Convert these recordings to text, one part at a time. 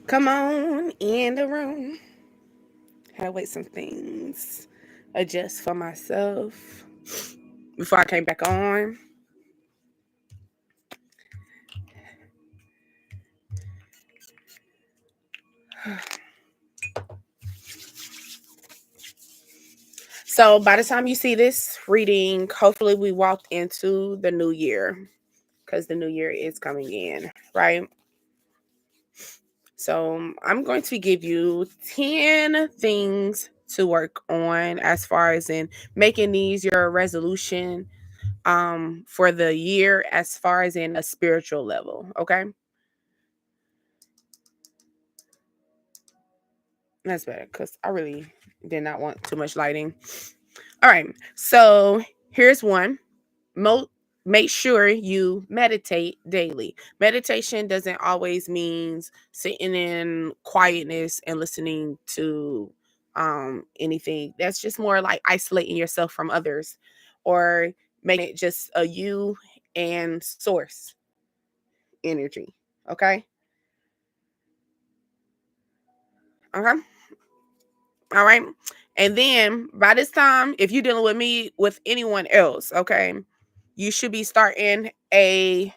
Come on in the room. Had to wait some things adjust for myself before I came back on. So by the time you see this reading, hopefully we walked into the new year because the new year is coming in, right? So I'm going to give you 10 things to work on as far as in making these your resolution for the year as far as in a spiritual level, okay? That's better because I really did not want too much lighting. All right. So here's one. Mo- Make sure you meditate daily. Meditation doesn't always means sitting in quietness and listening to anything. That's just more like isolating yourself from others or making it just a you and source energy. Okay? Okay. All right. And then by this time, if you're dealing with me with anyone else, okay, you should be starting a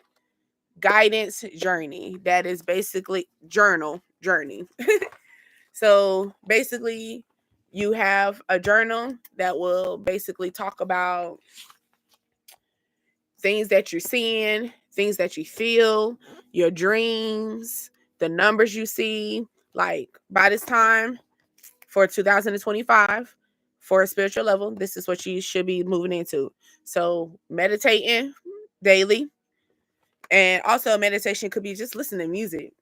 guidance journey that is basically journey. So basically, you have a journal that will basically talk about things that you're seeing, things that you feel, your dreams, the numbers you see. Like by this time, for 2025 for a spiritual level, this is what you should be moving into. So meditating daily, and also meditation could be just listening to music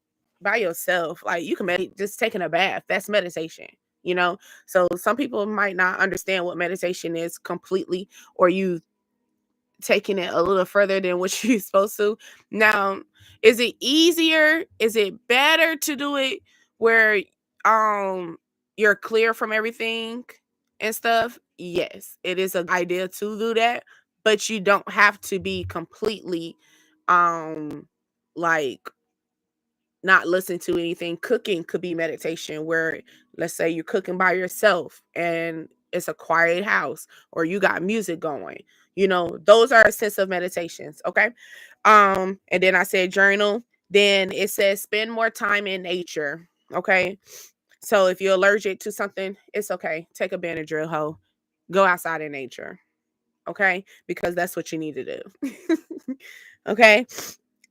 by yourself. Like you can meditate just taking a bath. That's meditation. You know, so some people might not understand what meditation is completely, or you taking it a little further than what you're supposed to. Now, is it easier? Is it better to do it where um you're clear from everything and stuff? Yes, it is a good idea to do that, but you don't have to be completely um like not listen to anything. Cooking could be meditation where let's say you're cooking by yourself and it's a quiet house or you got music going. You know, those are a sense of meditations, okay? And then I said journal, then it says spend more time in nature, okay? So if you're allergic to something, it's okay. Take a Benadryl, ho. Go outside in nature, okay? Because that's what you need to do. Okay?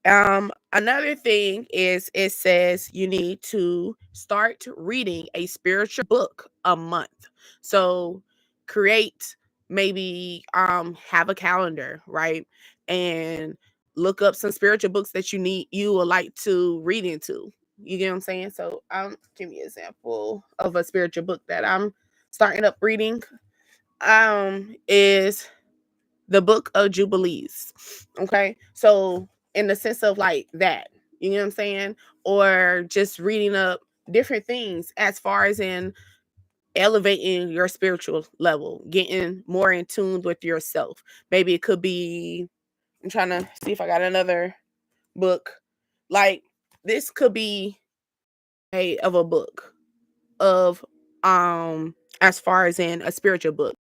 Another thing is it says you need to start reading a spiritual book a month. So create, maybe have a calendar, right? And look up some spiritual books that you would like to read into. You get what I'm saying? So give me an example of a spiritual book that I'm starting up reading. Is the book of Jubilees. Okay. So in the sense of like that, you know what I'm saying? Or just reading up different things as far as in elevating your spiritual level, getting more in tune with yourself. Maybe it could be, I'm trying to see if I got another book. Like this could be a book of as far as in a spiritual book.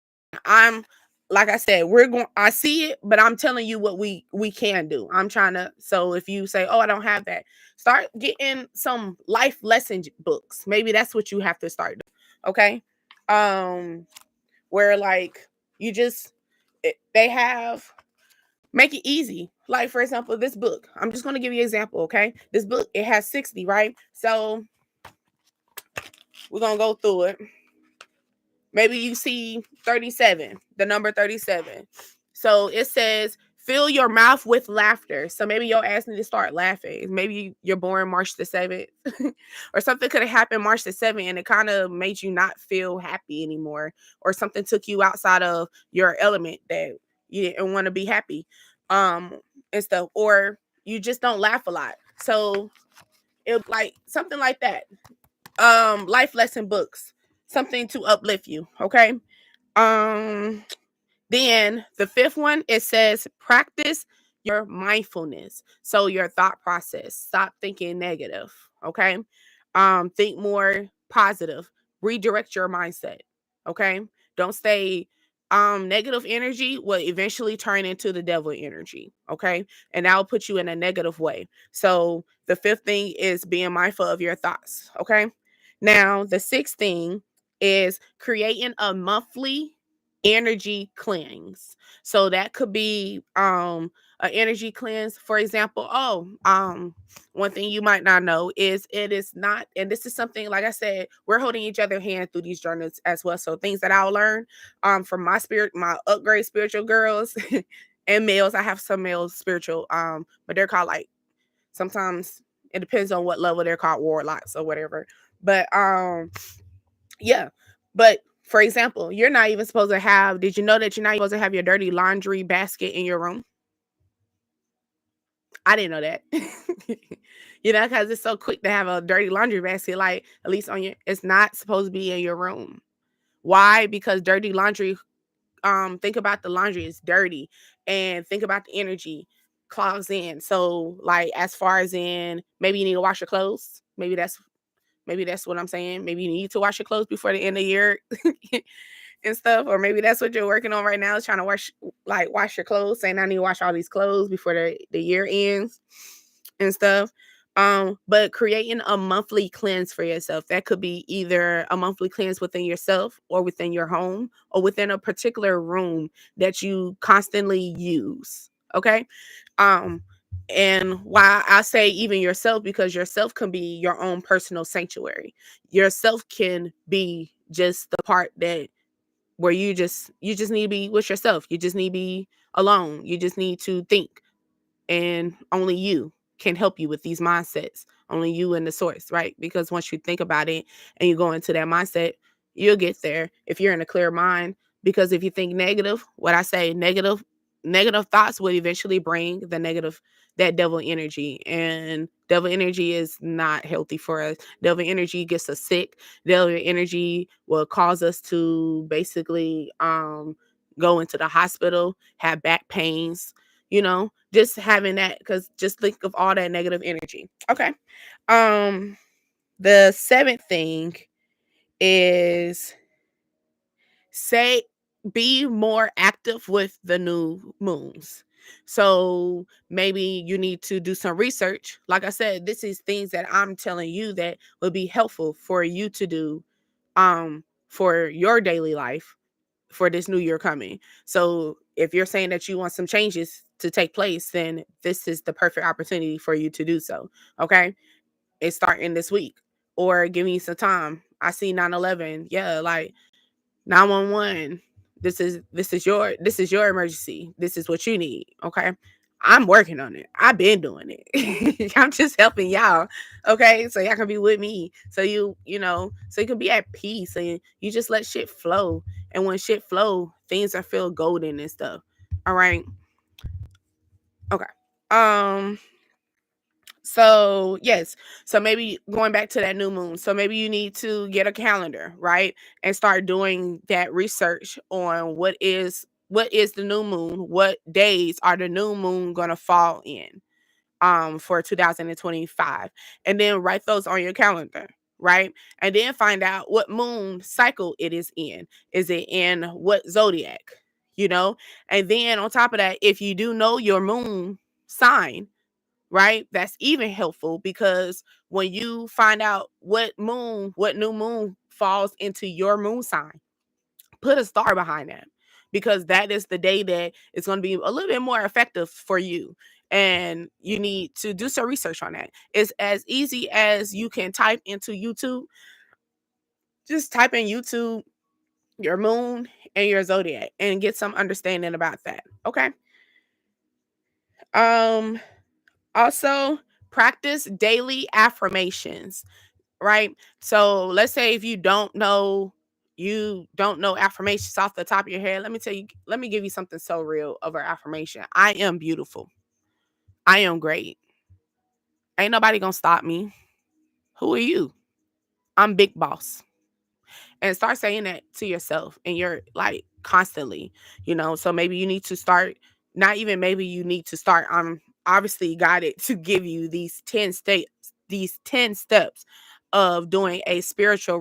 I'm like I said, we're going I see it, but I'm telling you what we can do. I'm trying to, so if you say, "Oh, I don't have that." Start getting some life lesson books. Maybe that's what you have to start doing. Okay? Where like you just they have, make it easy. Like for example, this book. I'm just going to give you an example, okay? This book, it has 60, right? So, we're going to go through it. Maybe you see 37, the number 37. So it says, fill your mouth with laughter. So maybe your ass need to start laughing. Maybe you're born March the 7th, or something could have happened March the 7th and it kind of made you not feel happy anymore, or something took you outside of your element that you didn't want to be happy, um, and stuff, or you just don't laugh a lot. So it like something like that. Life lesson books, something to uplift you, okay? Um, then the fifth one, it says practice your mindfulness. So your thought process. Stop thinking negative. Okay. Think more positive. Redirect your mindset. Okay? Don't stay negative energy will eventually turn into the devil energy. Okay? And that will put you in a negative way. So the fifth thing is being mindful of your thoughts. Okay? Now, the sixth thing is creating a monthly energy cleanse. So that could be an energy cleanse. For example, one thing you might not know is it is not, and this is something, like I said, we're holding each other hand through these journeys as well. So things that I'll learn from my upgrade spiritual girls and males. I have some males spiritual, but they're called like, sometimes it depends on what level they're called, warlocks or whatever. But yeah. But for example, you're not even supposed to have, did you know that you're not supposed to have your dirty laundry basket in your room? I didn't know that. Because it's so quick to have a dirty laundry basket, like at least on your, it's not supposed to be in your room. Why? Because dirty laundry, think about the laundry, it's dirty. And think about the energy clogs in. So like as far as in maybe you need to wash your clothes. Maybe that's what I'm saying. Maybe you need to wash your clothes before the end of the year and stuff. Or maybe that's what you're working on right now, is trying to wash your clothes, saying I need to wash all these clothes before the year ends and stuff. But creating a monthly cleanse for yourself. That could be either a monthly cleanse within yourself or within your home or within a particular room that you constantly use. Okay. Um, and why I say even yourself, because yourself can be your own personal sanctuary. Yourself can be just the part that where you just need to be with yourself. You just need to be alone. You just need to think, and only you can help you with these mindsets. Only you and the source, right? Because once you think about it and you go into that mindset, you'll get there if you're in a clear mind. Because if you think negative, what I say, negative thoughts will eventually bring the negative, that devil energy. And devil energy is not healthy for us. Devil energy gets us sick. Devil energy will cause us to basically go into the hospital, have back pains, just having that, because just think of all that negative energy. Okay. um the seventh thing is, say, be more active with the new moons. So maybe you need to do some research. Like I said, this is things that I'm telling you that would be helpful for you to do for your daily life for this new year coming. So if you're saying that you want some changes to take place, then this is the perfect opportunity for you to do so. Okay. It's starting this week, or give me some time. I see 9/11. Yeah. Like 911. This is your emergency. This is what you need. Okay. I'm working on it. I've been doing it. I'm just helping y'all. Okay. So y'all can be with me. So so you can be at peace and you just let shit flow. And when shit flow, things are feel golden and stuff. All right. Okay. Um, so yes, so maybe going back to that new moon. So maybe you need to get a calendar, right? And start doing that research on what is the new moon, what days are the new moon gonna fall in for 2025. And then write those on your calendar, right? And then find out what moon cycle it is in. Is it in what zodiac? You know? And then on top of that, if you do know your moon sign, right? That's even helpful, because when you find out what new moon falls into your moon sign, put a star behind that, because that is the day that it's going to be a little bit more effective for you. And you need to do some research on that. It's as easy as you can type into YouTube. Just type in YouTube your moon and your zodiac and get some understanding about that. Okay. Um Also, practice daily affirmations, right? So let's say if you don't know affirmations off the top of your head. Let me give you something so real of our affirmation. I am beautiful. I am great. Ain't nobody gonna stop me. Who are you? I'm big boss. And start saying that to yourself, and you're like constantly. So maybe you need to start, not even maybe you need to start, I'm obviously guided to give you these 10 steps of doing a spiritual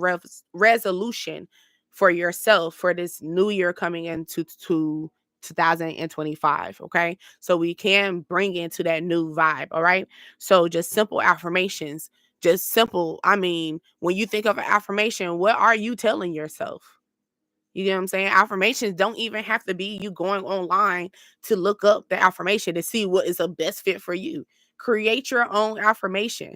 resolution for yourself for this new year coming into 2025. Okay. So we can bring into that new vibe. All right. So just simple affirmations, just simple. I mean, when you think of an affirmation, what are you telling yourself? You get what I'm saying? Affirmations don't even have to be you going online to look up the affirmation to see what is the best fit for you. Create your own affirmation.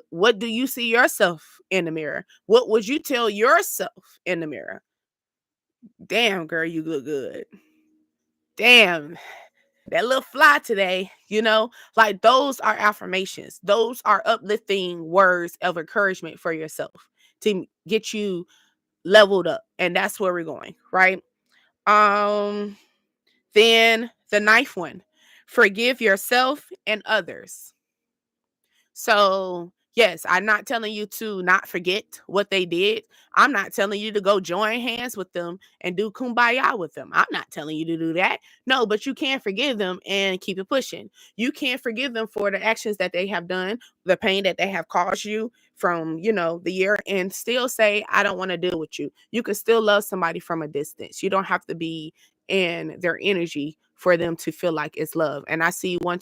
What do you see yourself in the mirror? What would you tell yourself in the mirror? Damn, girl, you look good. Damn, that little fly today, like those are affirmations. Those are uplifting words of encouragement for yourself to get you leveled up. And that's where we're going, right? Then the ninth one, forgive yourself and others. So, yes, I'm not telling you to not forget what they did. I'm not telling you to go join hands with them and do kumbaya with them. I'm not telling you to do that. No, but you can forgive them and keep it pushing. You can forgive them for the actions that they have done, the pain that they have caused you from, the year, and still say, I don't want to deal with you. You can still love somebody from a distance. You don't have to be in their energy for them to feel like it's love. And I see one,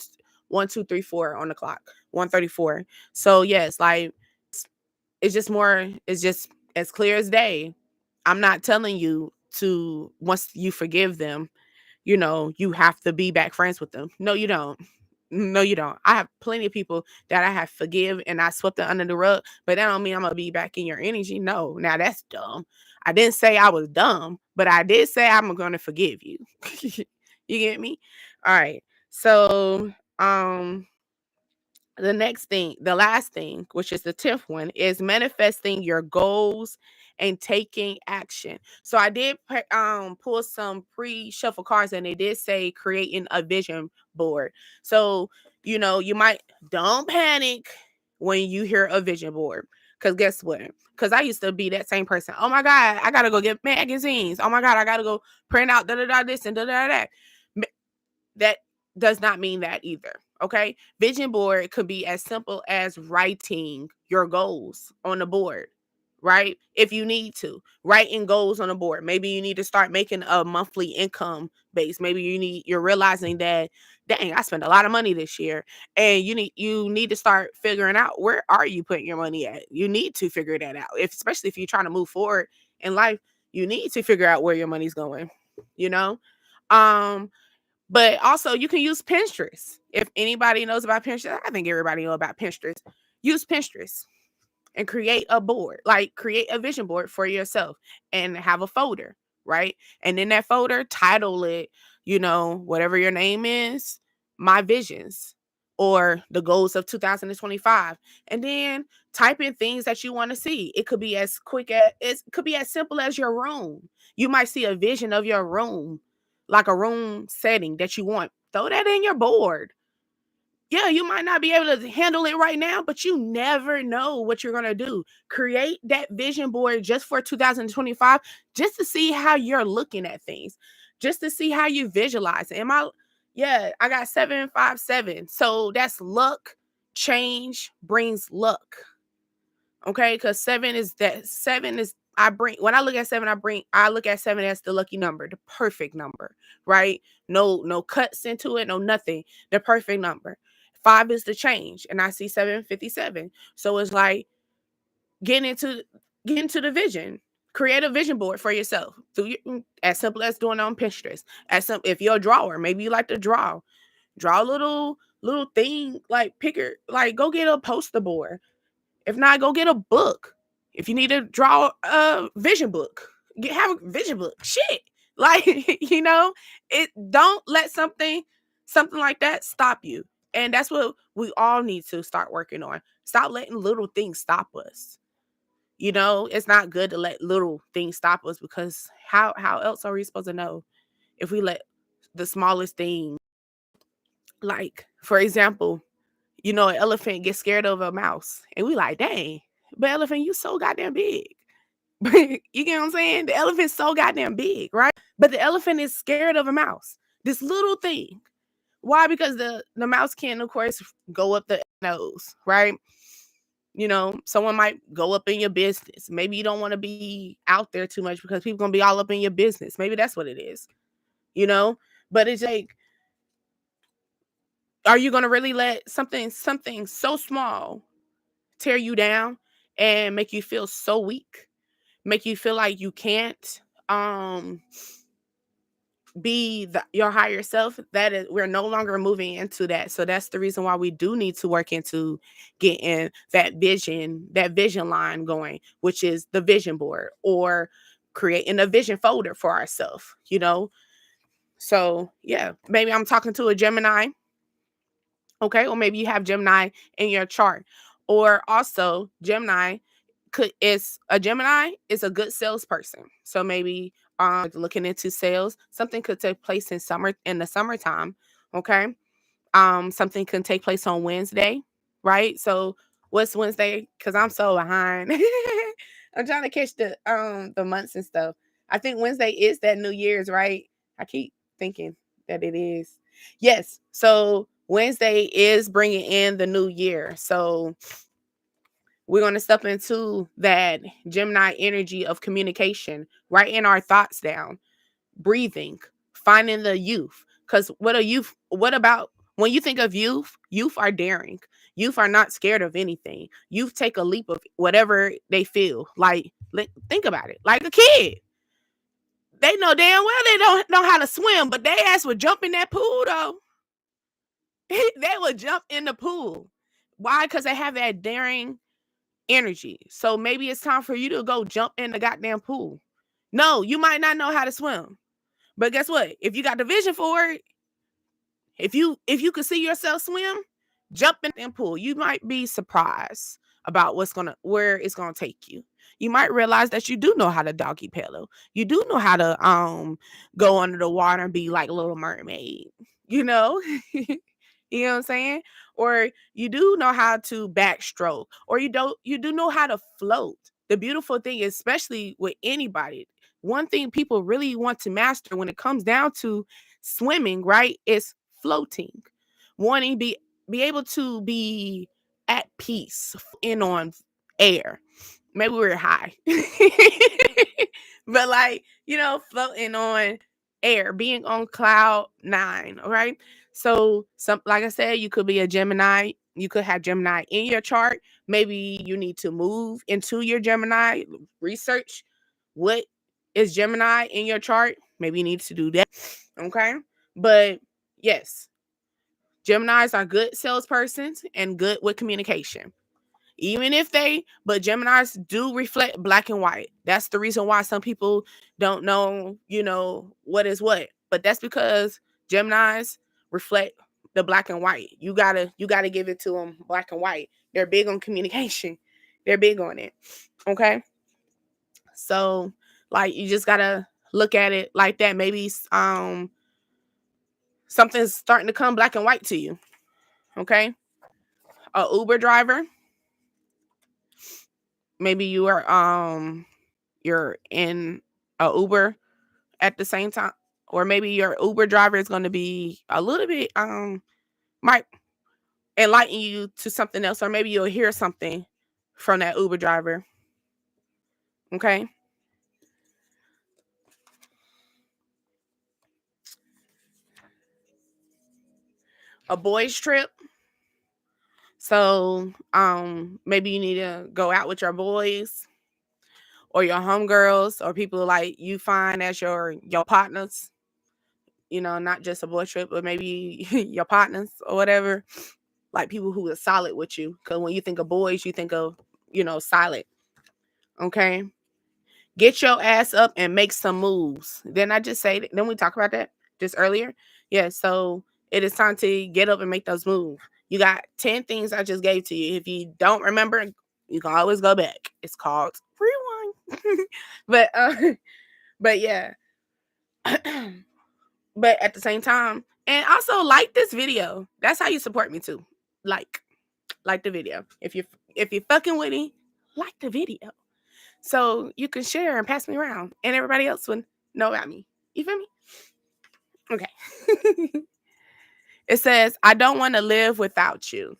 two, three, four on the clock. 134. So yes, like it's just as clear as day. I'm not telling you to, once you forgive them, you have to be back friends with them. No, you don't. No, you don't. I have plenty of people that I have forgive and I swept it under the rug, but that don't mean I'm gonna be back in your energy. No, now that's dumb. I didn't say I was dumb, but I did say I'm gonna forgive you. You get me? All right. So the next thing, the last thing, which is the 10th one, is manifesting your goals and taking action. So I did pull some pre-shuffle cards and they did say creating a vision board. So, you might, don't panic when you hear a vision board. Because guess what? Because I used to be that same person. Oh my God, I gotta go get magazines. Oh my God, I gotta go print out this and that. That does not mean that either. Okay. Vision board could be as simple as writing your goals on the board, right? If you need to, writing goals on the board. Maybe you need to start making a monthly income base. Maybe you're realizing that, dang, I spent a lot of money this year. And you need to start figuring out, where are you putting your money at? You need to figure that out. Especially if you're trying to move forward in life, you need to figure out where your money's going, you know? But also you can use Pinterest. If anybody knows about Pinterest, I think everybody knows about Pinterest. Use Pinterest and create a board, like create a vision board for yourself and have a folder, right? And in that folder, title it, whatever your name is, My Visions or the goals of 2025. And then type in things that you want to see. It could be as quick as, it could be as simple as your room. You might see a vision of your room, like a room setting that you want. Throw that in your board. Yeah, you might not be able to handle it right now, but you never know what you're going to do. Create that vision board just for 2025, just to see how you're looking at things, just to see how you visualize it. I got 757. So that's luck. Change brings luck. Okay, because when I look at seven, I look at seven as the lucky number, the perfect number, right? No cuts into it, no nothing. The perfect number. 5 is the change, and I see 757. So it's like getting into the vision. Create a vision board for yourself. As simple as doing it on Pinterest. If you're a drawer, maybe you like to draw a little thing, like go get a poster board. If not, go get a book. If you need to draw a vision book, have a vision book. Shit. Like, don't let something like that stop you. And that's what we all need to start working on. Stop letting little things stop us. It's not good to let little things stop us, because how else are we supposed to know if we let the smallest thing, like, for example, an elephant gets scared of a mouse and we like, dang, but elephant, you so goddamn big. You get what I'm saying? The elephant's so goddamn big, right? But the elephant is scared of a mouse. This little thing. Why? Because the mouse can, of course, go up the nose, right? Someone might go up in your business. Maybe you don't want to be out there too much because people gonna be all up in your business. Maybe that's what it is, but it's like, are you gonna really let something so small tear you down and make you feel so weak, make you feel like you can't um be your higher self? That is, we're no longer moving into that. So that's the reason why we do need to work into getting that vision line going, which is the vision board, or creating a vision folder for ourselves. So yeah, maybe I'm talking to a Gemini. Okay, or maybe you have Gemini in your chart. Or also Gemini is a good salesperson. So maybe looking into sales, something could take place in the summertime. Okay. Something can take place on Wednesday, right? So what's Wednesday? Because I'm so behind. I'm trying to catch the months and stuff. I think Wednesday is that New Year's, right? I keep thinking that it is. Yes. So Wednesday is bringing in the new year. So we're going to step into that Gemini energy of communication, writing our thoughts down, breathing, finding the youth. Because what about when you think of youth are daring. Youth are not scared of anything. Youth take a leap of whatever they feel. Like, think about it. Like a kid. They know damn well they don't know how to swim, but they ass would jump in that pool though. They would jump in the pool. Why? Because they have that daring energy. So maybe it's time for you to go jump in the goddamn pool. No, you might not know how to swim. But guess what? If you got the vision for it, if you could see yourself swim, jump in the pool. You might be surprised about where it's gonna take you. You might realize that you do know how to doggy paddle. You do know how to go under the water and be like Little Mermaid. You know? You know what I'm saying? Or you do know how to backstroke, or you do know how to float. The beautiful thing, especially with anybody, one thing people really want to master when it comes down to swimming, right, is floating. Wanting be able to be at peace in on air. Maybe we're high. But like, floating on air, being on cloud 9, all right? So like I said, you could be a Gemini. You could have Gemini in your chart. Maybe you need to move into your Gemini, research what is Gemini in your chart. Maybe you need to do that. Okay. But yes, Geminis are good salespersons and good with communication. But Geminis do reflect black and white. That's the reason why some people don't know, what is what. But that's because Geminis reflect the black and white. You gotta give it to them black and white. They're big on communication. They're big on it. Okay. So like, you just gotta look at it like that. Maybe something's starting to come black and white to you. Okay. A Uber driver. Maybe you're in a Uber at the same time, or maybe your Uber driver is going to be a little bit might enlighten you to something else, or maybe you'll hear something from that Uber driver. Okay. A boys trip. So maybe you need to go out with your boys or your homegirls, or people like you find as your partners, not just a boy trip, but maybe your partners or whatever, like people who are solid with you. Because when you think of boys, you think of, solid. Okay. Get your ass up and make some moves. Didn't I just say that? Didn't we talk about that just earlier? Yeah. So it is time to get up and make those moves. You got 10 things I just gave to you. If you don't remember, you can always go back. It's called rewind. but yeah. But at the same time, and also like this video. That's how you support me too. Like the video. If you're fucking with me, like the video. So you can share and pass me around, and everybody else would know about me. You feel me? Okay. It says, I don't want to live without you.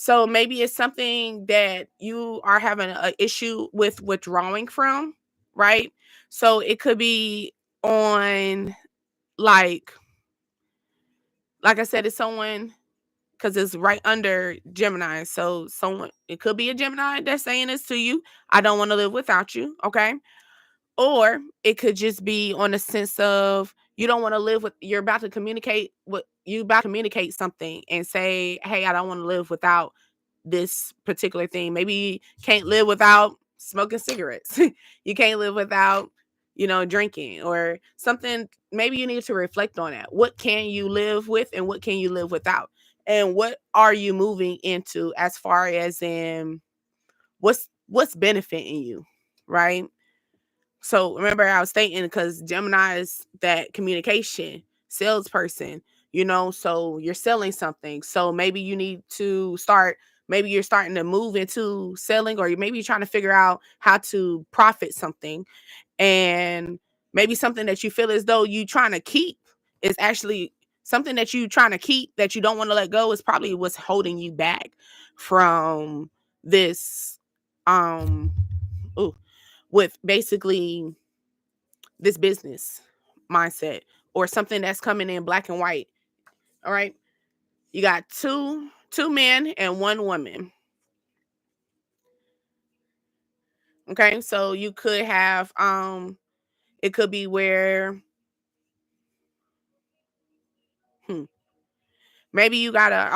So maybe it's something that you are having an issue with withdrawing from, right? So it could be on, like I said, it's someone, because it's right under Gemini. So someone, it could be a Gemini that's saying this to you. I don't want to live without you. Okay. Or it could just be on the sense of you don't want to live with, you're about to communicate what you about to communicate something and say, hey, I don't want to live without this particular thing. Maybe you can't live without smoking cigarettes. You can't live without, drinking or something. Maybe you need to reflect on that. What can you live with and what can you live without? And what are you moving into as far as in what's benefiting you, right? So remember, I was stating, because Gemini is that communication salesperson, so you're selling something. So maybe you need to start, maybe you're starting to move into selling, or maybe you're trying to figure out how to profit something. And maybe something that you feel as though you trying to keep is actually something that you trying to keep that you don't want to let go, is probably what's holding you back from this, um ooh, with basically this business mindset, or something that's coming in black and white. All right. You got two men and one woman. Okay. So you could have, it could be where, hmm, maybe you gotta,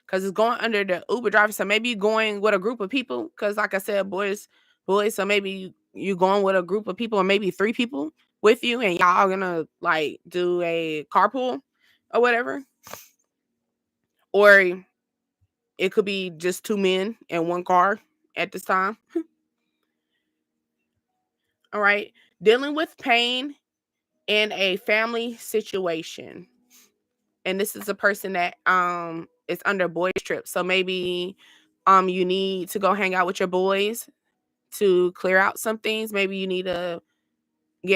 because it's going under the Uber driver. So maybe you going with a group of people. Because like I said, boys. So maybe you going with a group of people, or maybe three people with you, and y'all gonna like do a carpool or whatever. Or it could be just two men in one car at this time. All right. Dealing with pain in a family situation. And this is a person that is under boys trip. So maybe you need to go hang out with your boys to clear out some things. Maybe you need to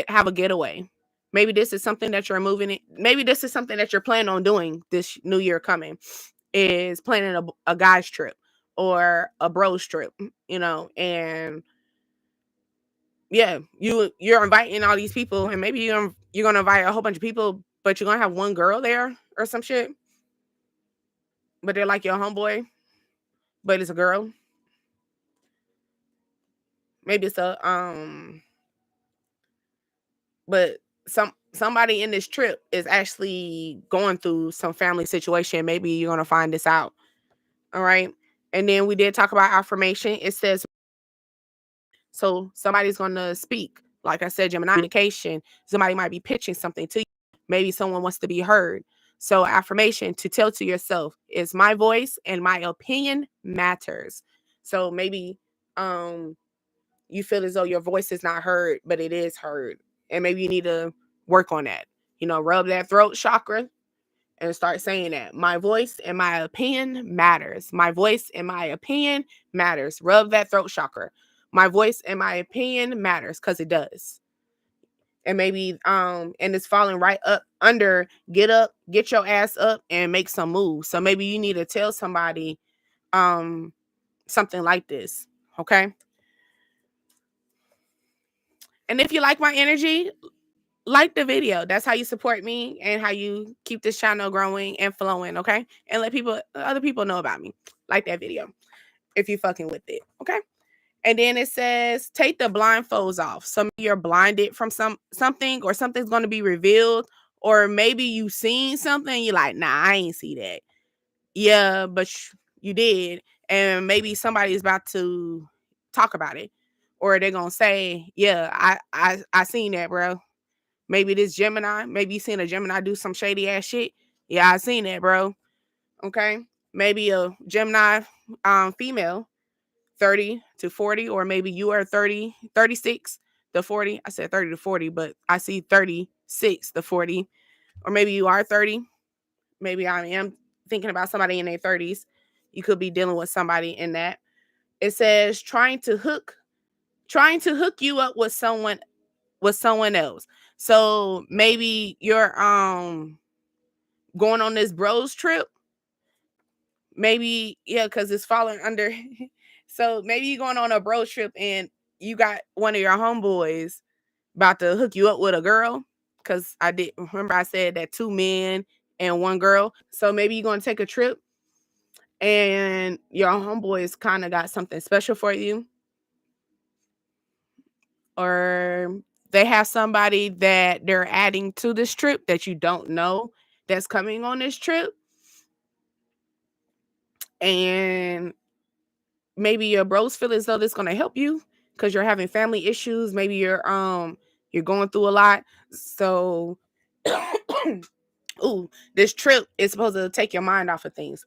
have a getaway. Maybe this is something that you're moving in. Maybe this is something that you're planning on doing this new year coming, is planning a guy's trip or a bros trip, and yeah, you're inviting all these people, and maybe you're gonna invite a whole bunch of people, but you're gonna have one girl there or some shit, but they're like your homeboy, but it's a girl. Maybe it's a but somebody in this trip is actually going through some family situation. Maybe you're gonna find this out. All right. And then we did talk about affirmation. It says, so somebody's gonna speak. Like I said, Gemini communication. Somebody might be pitching something to you. Maybe someone wants to be heard. So affirmation to tell to yourself is my voice and my opinion matters. So maybe um you feel as though your voice is not heard, but it is heard. And maybe you need to work on that. Rub that throat chakra and start saying that my voice and my opinion matters. My voice and my opinion matters. Rub that throat chakra. My voice and my opinion matters, because it does. And maybe and it's falling right up, get your ass up and make some moves. So maybe you need to tell somebody something like this. Okay. And if you like my energy, like the video. That's how you support me and how you keep this channel growing and flowing, okay? And let other people know about me. Like that video if you fucking with it, okay? And then it says take the blindfolds off. Some you're blinded from something, or something's going to be revealed, or maybe you seen something you're like, nah, I ain't see that. Yeah, but you did, and maybe somebody's about to talk about it, or they're gonna say, yeah, I seen that, bro. Maybe this Gemini, maybe you seen a Gemini do some shady ass shit. Yeah, I seen that, bro. Okay. Maybe a Gemini female, 30 to 40, or maybe you are 30, 36 to 40. I said 30 to 40, but I see 36 to 40. Or maybe you are 30. Maybe I am thinking about somebody in their 30s. You could be dealing with somebody in that. It says trying to hook you up with someone else. So maybe you're going on this bros trip, maybe, yeah, because it's falling under. So maybe you're going on a bro trip and you got one of your homeboys about to hook you up with a girl. Because I did remember I said that 2 men and 1 girl. So maybe you're going to take a trip and your homeboys kind of got something special for you, or they have somebody that they're adding to this trip that you don't know that's coming on this trip. And maybe your bros feel as though this going to help you because you're having family issues. Maybe you're going through a lot. So ooh, this trip is supposed to take your mind off of things.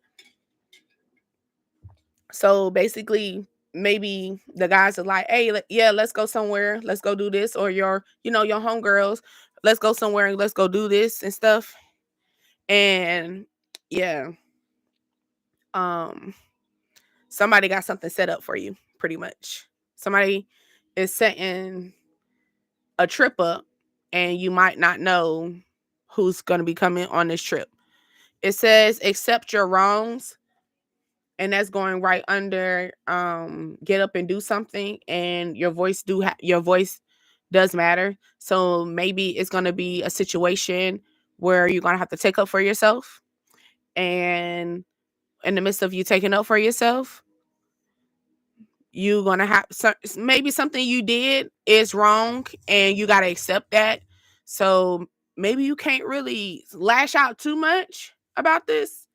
So basically, maybe the guys are like, hey, yeah, let's go somewhere. Let's go do this. Or your homegirls, let's go somewhere and let's go do this and stuff. And yeah, um, somebody got something set up for you, pretty much. Somebody is setting a trip up, and you might not know who's going to be coming on this trip. It says accept your wrongs, and that's going right under get up and do something, and your voice does matter. So maybe it's going to be a situation where you're going to have to take up for yourself, and in the midst of you taking up for yourself, you're going to have maybe something you did is wrong and you got to accept that. So maybe you can't really lash out too much about this.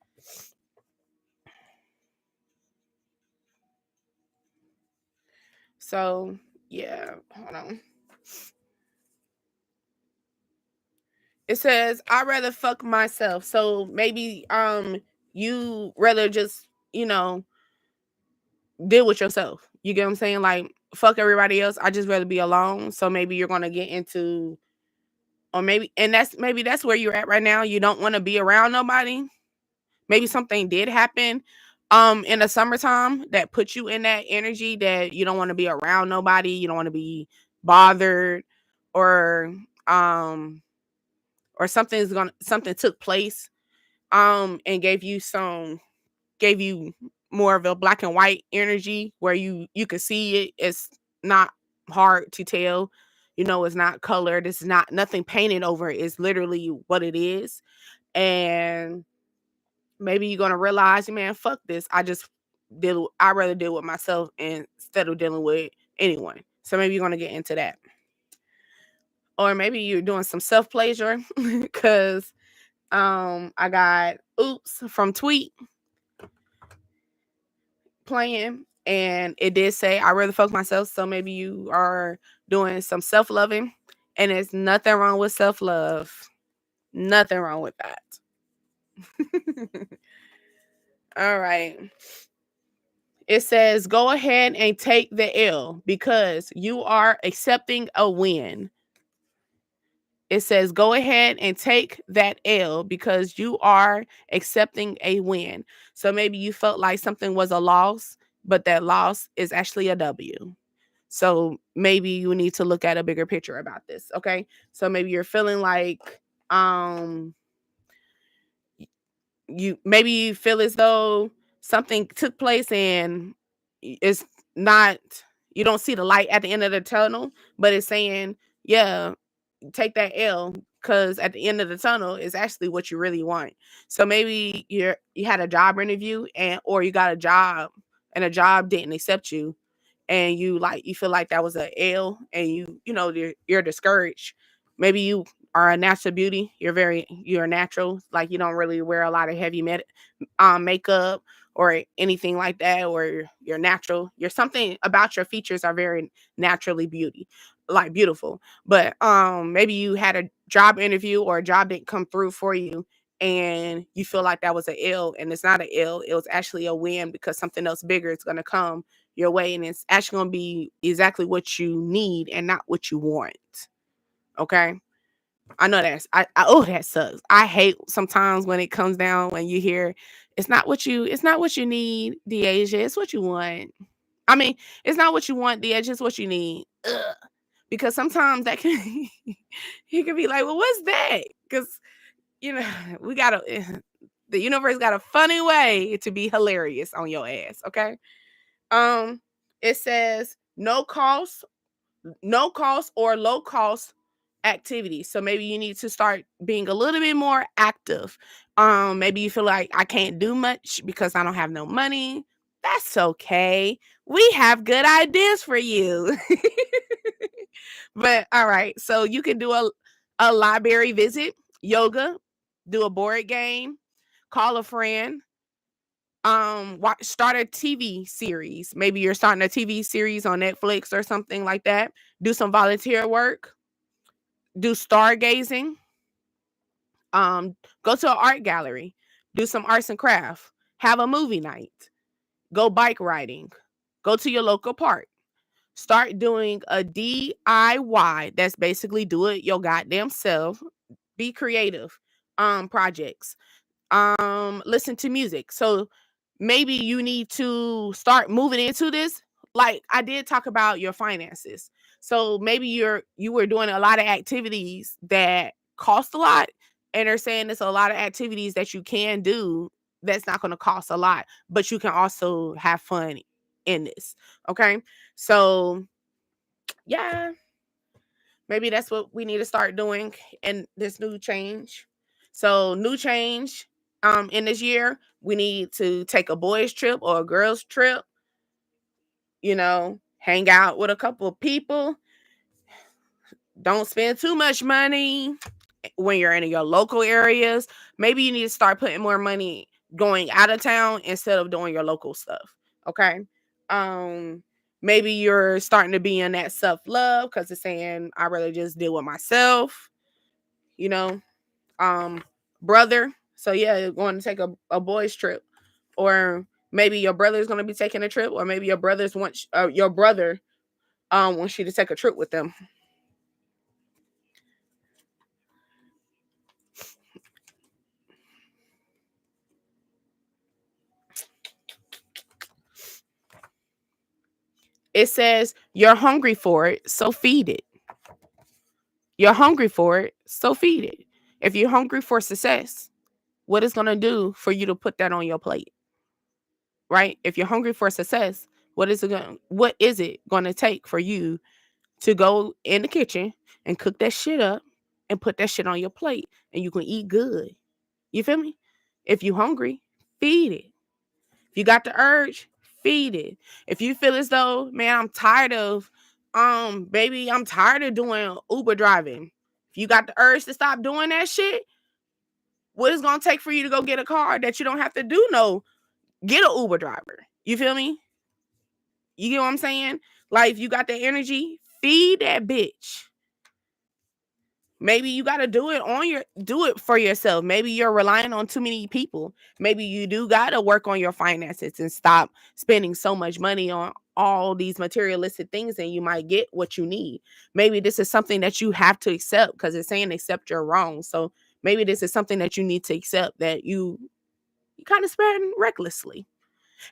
So yeah, hold on. It says I'd rather fuck myself. So maybe you rather just, deal with yourself. You get what I'm saying? Like fuck everybody else. I just rather be alone. So maybe you're gonna get into, or maybe that's where you're at right now. You don't want to be around nobody. Maybe something did happen in the summertime that put you in that energy that you don't want to be around nobody, you don't want to be bothered, or something took place and gave you more of a black and white energy where you could see it. It's not hard to tell. It's not colored. It's not nothing painted over it. It's literally what it is. And maybe you're gonna realize, man, fuck this. I'd rather deal with myself instead of dealing with anyone. So maybe you're gonna get into that. Or maybe you're doing some self-pleasure because I got oops from Tweet playing, and it did say I rather fuck myself. So maybe you are doing some self-loving, and there's nothing wrong with self-love. Nothing wrong with that. All right. It says go ahead and take the L because you are accepting a win. It says go ahead and take that L because you are accepting a win. So maybe you felt like something was a loss, but that loss is actually a W. So maybe you need to look at a bigger picture about this. Okay. So maybe you're feeling like you feel as though something took place and it's not, you don't see the light at the end of the tunnel, but it's saying, yeah, take that L because at the end of the tunnel is actually what you really want. So maybe you had a job interview or you got a job and a job didn't accept you, and you feel like that was a L, and you're discouraged. Maybe you are a natural beauty. You're natural. Like you don't really wear a lot of heavy makeup or anything like that, or you're natural. You're something about your features are very naturally beautiful. But maybe you had a job interview or a job didn't come through for you, and you feel like that was an L, and it's not an L. It was actually a win because something else bigger is going to come your way, and it's actually going to be exactly what you need and not what you want. Okay. I know oh, that sucks. I hate sometimes when it comes down when you hear it's not what you need, Deasia, it's what you want. I mean, it's not what you want, Deasia, it's what you need. Ugh. Because sometimes that can you can be like, well, what's that? Because we gotta The universe got a funny way to be hilarious on your ass, okay? It says no cost or low cost activities. So maybe you need to start being a little bit more active. Maybe you feel like I can't do much because I don't have no money. That's okay. We have good ideas for you. But all right, so you can do a library visit, yoga, do a board game, call a friend, start a TV series. Maybe you're starting a TV series on Netflix or something like that. Do some volunteer work, do stargazing, go to an art gallery, do some arts and craft, have a movie night, go bike riding, go to your local park, start doing a DIY. That's basically do it your goddamn self. Be creative. Projects. Listen to music. So maybe you need to start moving into this. Like I did talk about your finances. So maybe you were doing a lot of activities that cost a lot, and they're saying there's a lot of activities that you can do that's not going to cost a lot, but you can also have fun in this. Okay. So yeah, maybe that's what we need to start doing in this new change. So new change in this year, we need to take a boys trip or a girls trip, hang out with a couple of people. Don't spend too much money when you're in your local areas. Maybe you need to start putting more money going out of town instead of doing your local stuff. Okay. Um, maybe you're starting to be in that self-love because it's saying I rather just deal with myself, you know. Brother. So yeah, you're going to take a boys trip. Or maybe your brother's gonna be taking a trip, or maybe your brother wants you to take a trip with them. It says you're hungry for it, so feed it. You're hungry for it, so feed it. If you're hungry for success, what is gonna do for you to put that on your plate? Right? If you're hungry for success, what is it gonna take for you to go in the kitchen and cook that shit up and put that shit on your plate and you can eat good? You feel me? If you hungry, feed it. If you got the urge, feed it. If you feel as though, man, I'm tired of doing Uber driving. If you got the urge to stop doing that shit, what is gonna take for you to go get a car that you don't have to do get an Uber driver? You feel me? You get what I'm saying? Like if you got the energy, feed that bitch. Maybe you got to do it for yourself. Maybe you're relying on too many people. Maybe you do got to work on your finances and stop spending so much money on all these materialistic things, and you might get what you need. Maybe this is something that you have to accept because it's saying accept your wrong. So maybe this is something that you need to accept, that you kind of spend recklessly.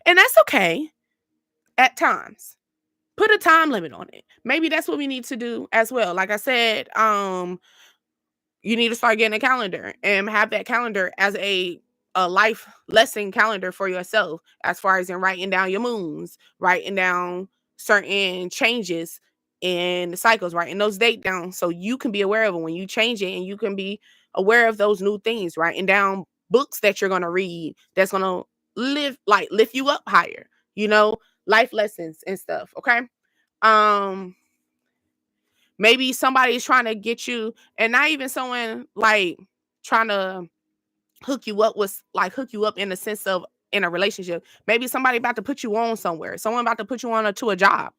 And that's okay at times. Put a time limit on it. Maybe that's what we need to do as well. Like I said, you need to start getting a calendar and have that calendar as a life lesson calendar for yourself, as far as in writing down your moons, writing down certain changes in the cycles, writing those dates down so you can be aware of it when you change it, and you can be aware of those new things, writing down books that you're going to read that's going to lift you up higher, life lessons and stuff. Okay. um Maybe somebody's trying to get you, and not even someone like trying to hook you up in the sense of in a relationship. Maybe somebody about to put you on somewhere. Someone about to put you on to a job.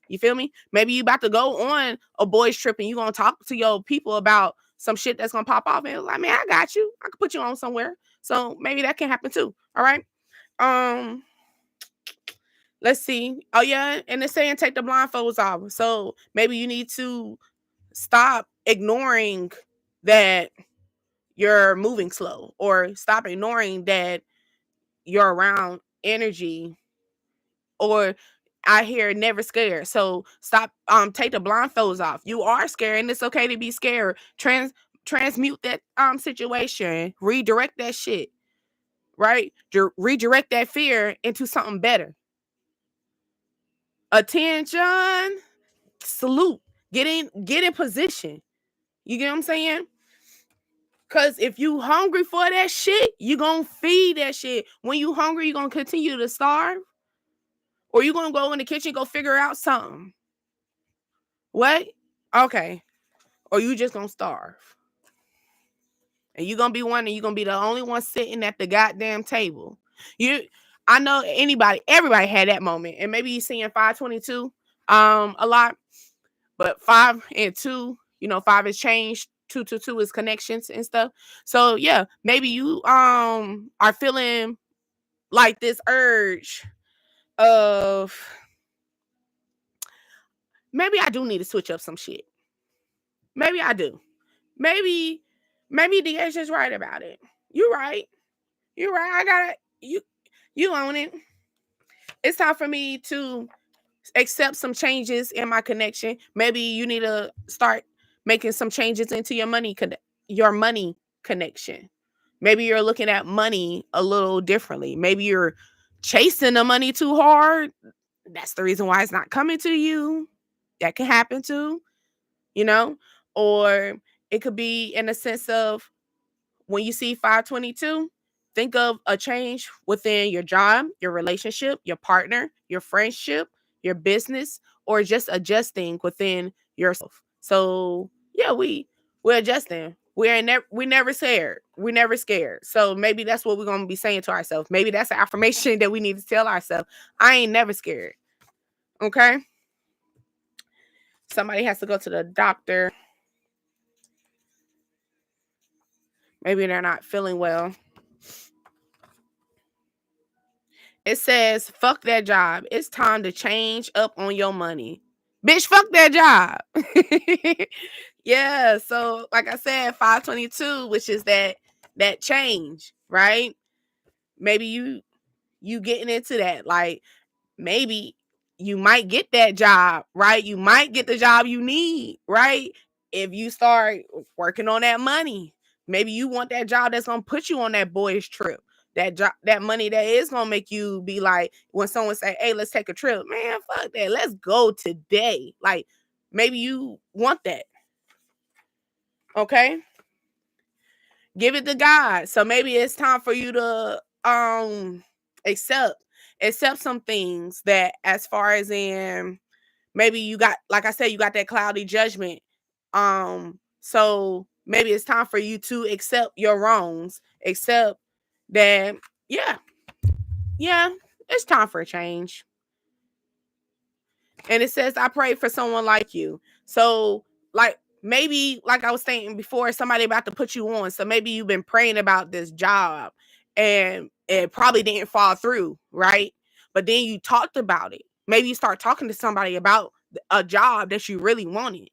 You feel me? Maybe you about to go on a boys trip and you gonna talk to your people about some shit that's gonna pop off, and like, man, I got you. I can put you on somewhere. So maybe that can happen too. All right. Um, let's see. Oh yeah, and it's saying take the blindfolds off. So maybe you need to stop ignoring that you're moving slow, or stop ignoring that you're around energy, or I hear never scared. So stop, take the blindfolds off. You are scared and it's okay to be scared. Transmute that situation, redirect that shit. right? Redirect that fear into something better. Attention, salute, get in position. You get what I'm saying? Because if you hungry for that shit, you gonna feed that shit. When you hungry, you gonna continue to starve? Or you gonna go in the kitchen, go figure out something? What? Okay. Or you just gonna starve? And you're gonna be one, and you're gonna be the only one sitting at the goddamn table. I know everybody had that moment. And maybe you're seeing 522 a lot, but 5 and 2, 5 is changed. 2 is connections and stuff. So yeah, maybe you are feeling like this urge of, maybe I do need to switch up some shit. Maybe I do. Maybe DH is right about it. You're right. I got it. You own it. It's time for me to accept some changes in my connection. Maybe you need to start making some changes into your money connection. Maybe you're looking at money a little differently. Maybe you're chasing the money too hard. That's the reason why it's not coming to you. That can happen too, or it could be in a sense of, when you see 522, think of a change within your job, your relationship, your partner, your friendship, your business, or just adjusting within yourself. So yeah, we're adjusting. We never scared. We never scared. So maybe that's what we're gonna be saying to ourselves. Maybe that's an affirmation that we need to tell ourselves. I ain't never scared. Okay. Somebody has to go to the doctor. Maybe they're not feeling well. It says, fuck that job. It's time to change up on your money. Bitch, fuck that job. Yeah. So, like I said, 522, which is that change, right? Maybe you getting into that. Like, maybe you might get that job, right? You might get the job you need, right? If you start working on that money. Maybe you want that job that's gonna put you on that boyish trip. That job, that money that is gonna make you be like, when someone say, "Hey, let's take a trip," man, fuck that. Let's go today. Like, maybe you want that. Okay, give it to God. So maybe it's time for you to accept some things, that as far as in, maybe you got, like I said, you got that cloudy judgment. So maybe it's time for you to accept your wrongs, accept that, yeah, it's time for a change. And it says, I pray for someone like you. So, like, maybe, like I was saying before, somebody about to put you on. So maybe you've been praying about this job and it probably didn't fall through, right? But then you talked about it. Maybe you start talking to somebody about a job that you really wanted.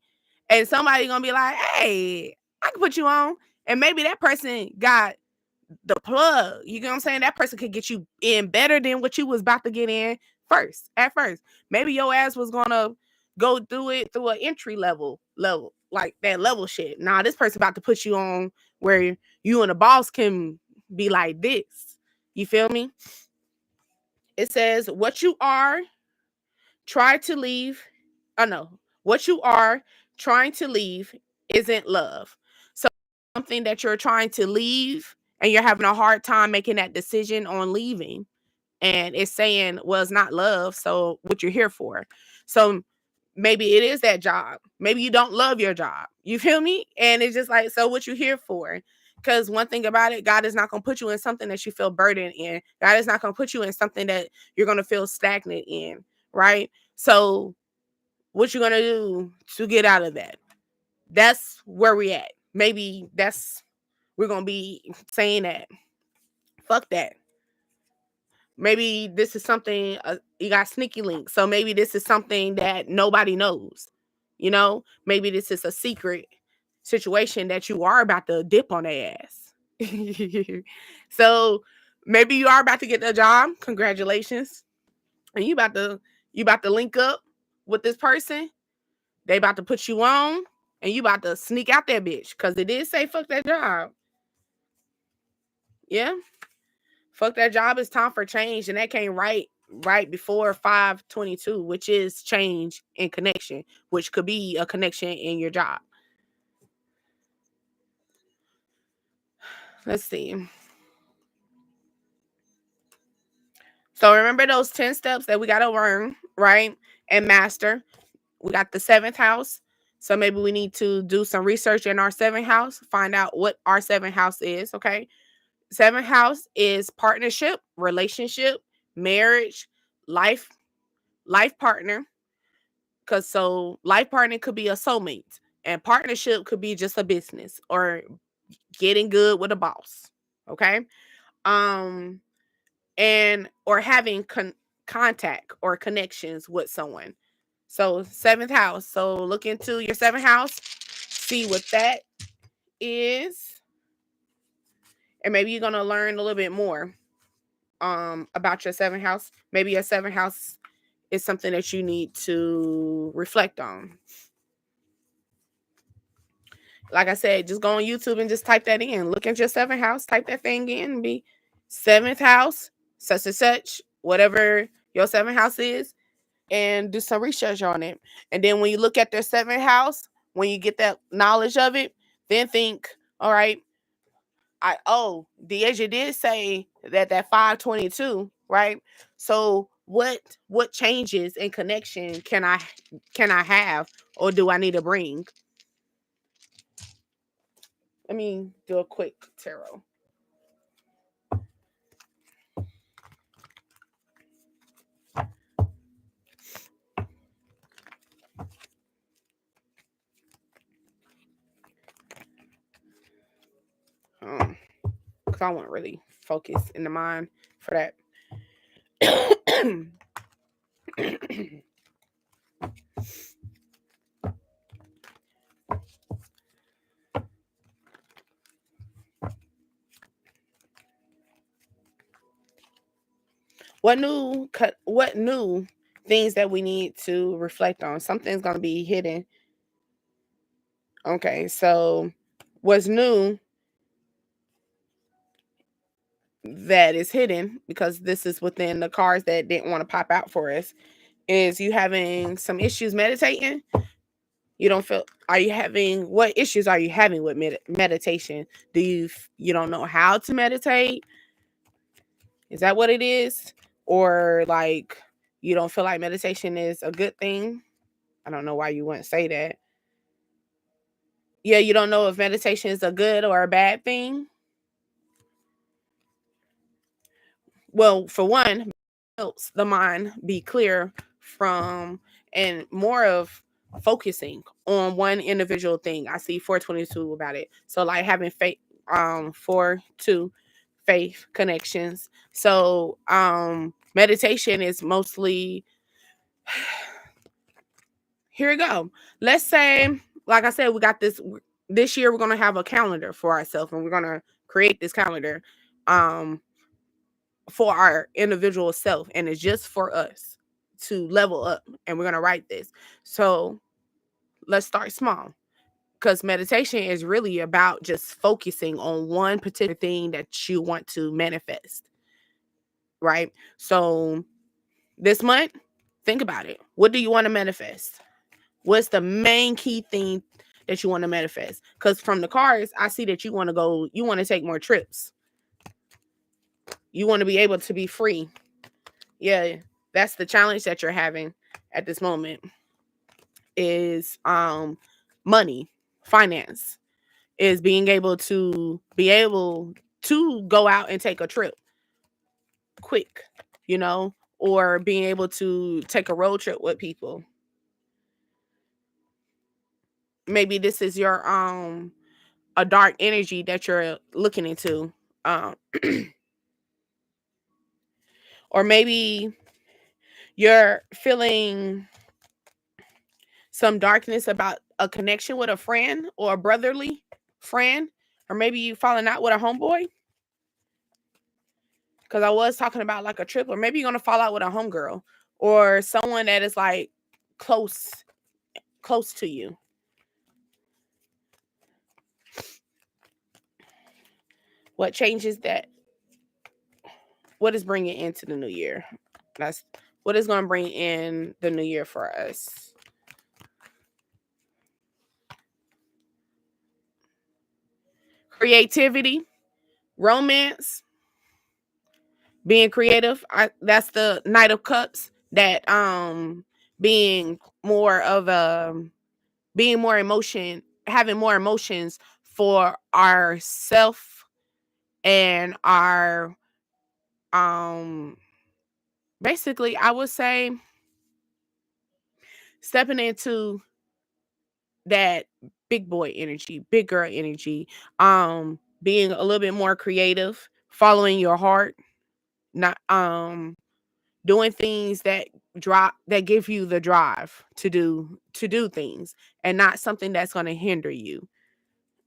And somebody gonna be like, hey, I can put you on. And maybe that person got the plug. You know what I'm saying? That person could get you in better than what you was about to get in at first. Maybe your ass was gonna go through it through an entry level, like that level shit. Nah, this person about to put you on where you and the boss can be like this. You feel me? It says, what you are try to leave. Oh no, what you are trying to leave isn't love. So something that you're trying to leave and you're having a hard time making that decision on leaving. And it's saying, well, it's not love. So what you're here for. So maybe it is that job. Maybe you don't love your job. You feel me? And it's just like, so what you here for? Because one thing about it, God is not going to put you in something that you feel burdened in. God is not going to put you in something that you're going to feel stagnant in, right? So what you're going to do to get out of that? That's where we at. Maybe we're going to be saying that. Fuck that. Maybe this is something, you got sneaky links. So maybe this is something that nobody knows. Maybe this is a secret situation that you are about to dip on their ass. So maybe you are about to get a job. Congratulations. And you about to link up with this person. They about to put you on and you about to sneak out that bitch. Cause it did say fuck that job. Yeah. Fuck that job. It's time for change. And that came right before 522, which is change and connection, which could be a connection in your job. Let's see. So remember those 10 steps that we got to learn, right? And master. We got the 7th house. So maybe we need to do some research in our 7th house, find out what our 7th house is, okay? 7th house is partnership, relationship, marriage, life partner. Cuz so life partner could be a soulmate, and partnership could be just a business or getting good with a boss, okay? Um and or having contact or connections with someone. So 7th house. So look into your 7th house, see what that is, and maybe you're gonna learn a little bit more about your 7th house. Maybe your 7th house is something that you need to reflect on. Like I said, just go on YouTube and just type that in. Look at your 7th house, type that thing in, and be 7th house, such and such, whatever your 7th house is, and do some research on it. And then when you look at their 7th house, when you get that knowledge of it, then think, all right, Deja did say that 522, right? So what changes in connection can I have, or do I need to bring? Let me do a quick tarot. Because I want to really focus in the mind for that. What new things that we need to reflect on? Something's going to be hidden. Okay, so what's new that is hidden, because this is within the cards that didn't want to pop out for us, is you having some issues meditating. You don't feel, what issues are you having with meditation? Do you don't know how to meditate? Is that what it is? Or like you don't feel like meditation is a good thing? I don't know why you wouldn't say that. Yeah, you don't know if meditation is a good or a bad thing. Well, for one, helps the mind be clear from and more of focusing on one individual thing. I see 422 about it. So like having faith, 4-2, faith connections. So meditation is mostly, here we go. Let's say, like I said, we got this year we're gonna have a calendar for ourselves, and we're gonna create this calendar for our individual self, and it's just for us to level up, and we're going to write this. So let's start small, because meditation is really about just focusing on one particular thing that you want to manifest, right? So this month, think about it. What do you want to manifest? What's the main key thing that you want to manifest? Because from the cards, I see that you want to take more trips. You want to be able to be free. Yeah, that's the challenge that you're having at this moment, is money, finance, is being able to go out and take a trip quick, or being able to take a road trip with people. Maybe this is your a dark energy that you're looking into. Or maybe you're feeling some darkness about a connection with a friend or a brotherly friend, or maybe you falling out with a homeboy. Because I was talking about like a trip, or maybe you're gonna fall out with a homegirl or someone that is like close to you. What changes that? what is bringing into the new year? That's what is going to bring in the new year for us. Creativity, romance, being creative. That's the Knight of Cups. That being more of a being more emotion, having more emotions for ourself and our basically I would say stepping into that big boy energy, big girl energy, being a little bit more creative, following your heart, not doing things that give you the drive to do things and not something that's going to hinder you.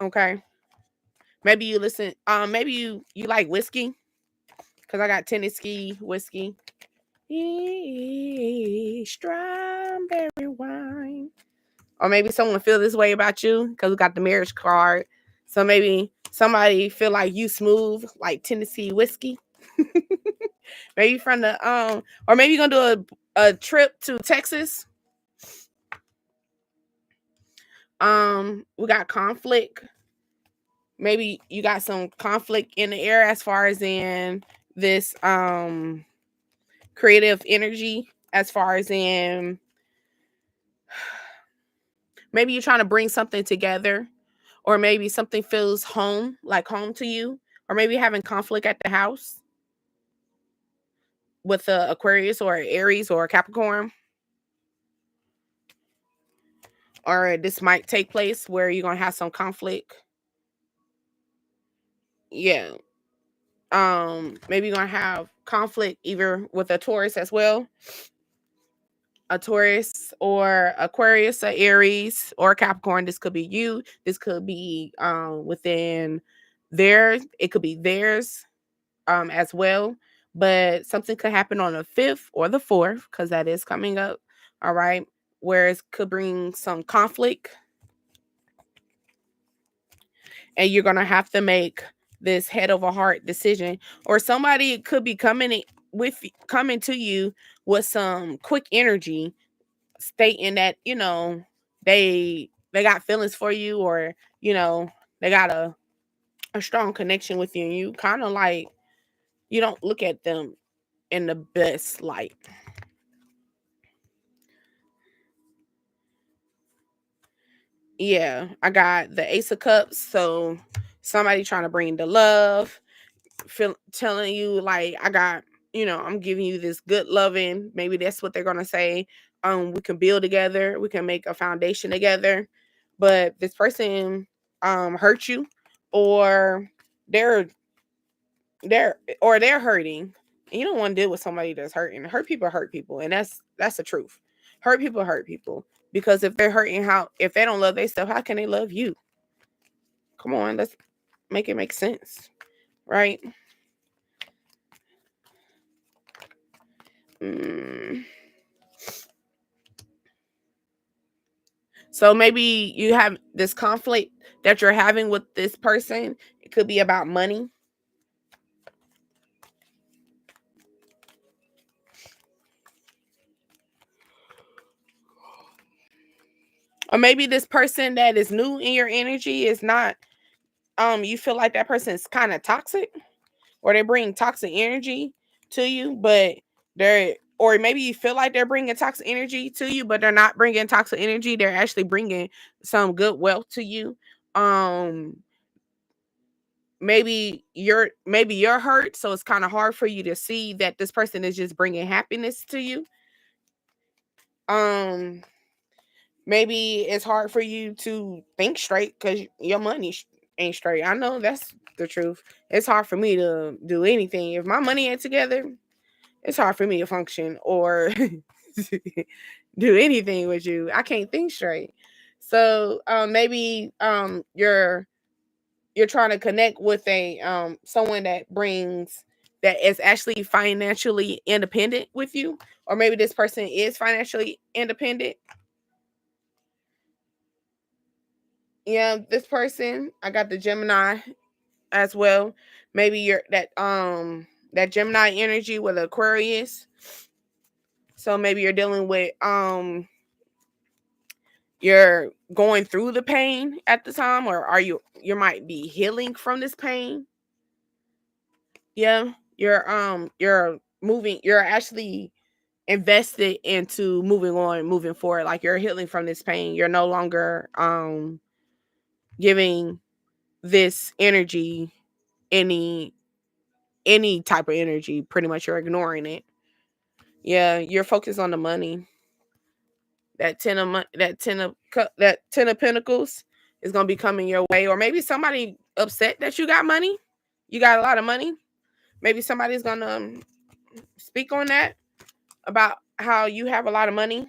Okay? Maybe you listen maybe you like whiskey cuz I got Tennessee whiskey. Strawberry wine. Or maybe someone feel this way about you because we got the marriage card. So maybe somebody feel like you smooth like Tennessee whiskey. Maybe from the or maybe you're gonna do a trip to Texas. We got conflict. Maybe you got some conflict in the air as far as in this creative energy, as far as in maybe you're trying to bring something together, or maybe something feels home, like home to you, or maybe having conflict at the house with a Aquarius or Aries or Capricorn. Or this might take place where you're gonna have some conflict. Yeah. Maybe you're gonna have conflict either with a Taurus as well, a Taurus or Aquarius, or Aries or Capricorn. This could be you. This could be within theirs. It could be theirs as well. But something could happen on the 5th or the 4th because that is coming up. All right. Where it could bring some conflict. And you're going to have to make this head over heart decision. Or somebody could be coming to you with some quick energy stating that, they got feelings for you, or, they got a strong connection with you, and you kind of like you don't look at them in the best light. Yeah, I got the Ace of Cups. So somebody trying to bring the love, telling you like I'm giving you this good loving. Maybe that's what they're gonna say. We can build together. We can make a foundation together. But this person hurt you, or they're they're hurting. And you don't want to deal with somebody that's hurting. Hurt people, and that's the truth. Hurt people because if they're hurting, how if they don't love themselves, how can they love you? Come on, let's make it make sense, right? Mm. So maybe you have this conflict that you're having with this person. It could be about money. Or maybe this person that is new in your energy is not you feel like that person is kind of toxic, or they bring toxic energy to you, but they're or maybe you feel like they're bringing toxic energy to you, but they're not bringing toxic energy. They're actually bringing some good wealth to you. Um maybe you're hurt, so it's kind of hard for you to see that this person is just bringing happiness to you. um Maybe it's hard for you to think straight because your money ain't straight. I know that's the truth. It's hard for me to do anything if my money ain't together. It's hard for me to function or do anything with you. I can't think straight. So maybe you're trying to connect with a someone that is actually financially independent with you, or maybe this person is financially independent. Yeah, this person, I got the Gemini as well. Maybe you're that that Gemini energy with Aquarius. So maybe you're dealing with you're going through the pain at the time, or are you might be healing from this pain. Yeah, you're moving, you're actually invested into moving on, moving forward. Like you're healing from this pain. You're no longer giving this energy any type of energy. Pretty much you're ignoring it. Yeah, you're focused on the money. That that 10 of pentacles is going to be coming your way, or maybe somebody upset that you got money. You got a lot of money. Maybe somebody's going to speak on that, about how you have a lot of money,